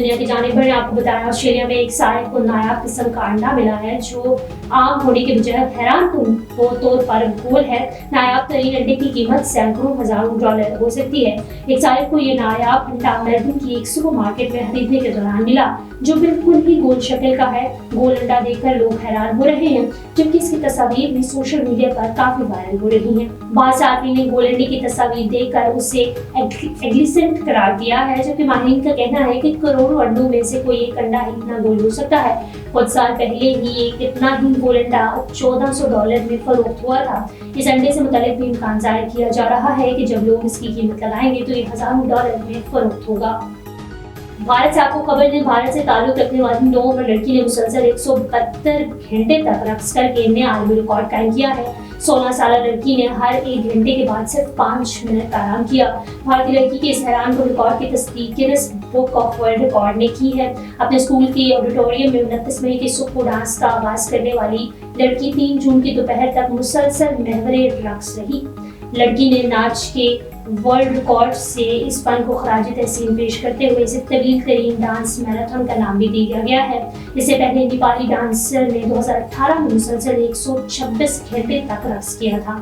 دنیا کی جانب بڑھیں۔ آپ کو بتایا آسٹریلیا میں ایک سائق کو نایاب قسم کا انڈا ملا ہے جو عام ہونے کے بجائے حیران کن طور پر گول ہے۔ نایاب ترین انڈے کی قیمت سینکڑوں ہزاروں ڈالر ہو سکتی ہے۔ ایک سائق کو یہ نایاب انڈا میلبورن کی ایک سپر مارکیٹ میں خریدنے کے دوران ملا جو بالکل ہی گول شکل کا ہے۔ گول انڈا دیکھ کر لوگ حیران ہو رہے ہیں جبکہ اس کی تصاویر بھی سوشل میڈیا پر کافی وائرل ہو رہی ہیں۔ بعض صارفین نے گول انڈے کی تصاویر دیکھ کر اسے ایگلیسنٹ قرار دیا ہے، جبکہ ماہرین کا کہنا ہے کہ کروڑوں انڈوں میں سے کوئی ایک انڈا ہی اتنا گول ہو سکتا ہے۔ کچھ سال پہلے ہی ایک اتنا ہی گول انڈا $1400 میں فروخت ہوا تھا۔ اس انڈے سے متعلق بھی امکان ظاہر کیا جا رہا ہے کہ جب لوگ اس کی قیمت لگائیں گے تو یہ ہزاروں ڈالر میں فروخت ہوگا۔ بھارت سے آپ کو خبر دیں، بھارت سے تعلق رکھنے والی 9 عمر لڑکی نے مسلسل 172 گھنٹے تک رقص کر کے نیا عالمی ریکارڈ قائم کیا ہے۔ 16 سالہ لڑکی نے ہر 1 گھنٹے کے بعد صرف 5 منٹ آرام کیا۔ بھارتی لڑکی کے اس حیران کن ریکارڈ کی تصدیق grains book of world record نے کی ہے۔ اپنے اسکول کے آڈیٹوریم میں 29 مئی کے صبح کو ڈانس کا آغاز کرنے والی لڑکی 3 جون کی دوپہر تک مسلسل محور رقص رہی۔ لڑکی نے ناچ کے ورلڈ ریکارڈ سے اس فن کو خراج تحسین پیش کرتے ہوئے اسے طویل ترین ڈانس میراتھن کا نام بھی دیا گیا ہے۔ اس سے پہلے نیپالی ڈانسر نے 2018 میں مسلسل 126 گھنٹے تک رقص کیا تھا۔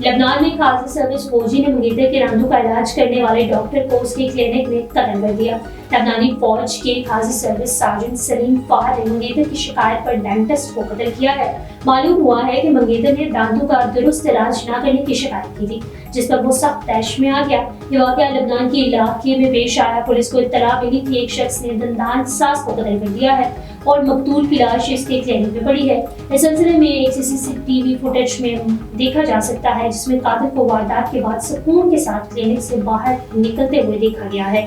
لبنان میں خاصی سروس فوجی نے منگیتر کے رندوں کا علاج کرنے والے ڈاکٹر کو اس کے کلینک میں قتل کر دیا۔ لبنانی فوج کے خاصی سروس سارجنٹ سلیم فار نے منگیتر کی شکایت پر ڈینٹسٹ کو قتل کیا ہے۔ معلوم ہوا ہے کہ منگیتر نے دانتوں کا درست علاج نہ کرنے کی شکایت کی تھی، جس پر وہ سخت طیش میں آ گیا۔ یہ واقعہ لبنان کے علاقے میں پیش آیا۔ پولیس کو اطلاع ملی تھی ایک شخص نے دندان ساز کو قتل کر دیا ہے اور مقتول کی لاش اس کے کلینک میں پڑی ہے۔ اس سلسلے میں ایک CCTV فوٹیج میں دیکھا جا سکتا ہے جس میں قاتل کو واردات کے بعد سکون کے ساتھ کلینک سے باہر نکلتے ہوئے دیکھا گیا ہے۔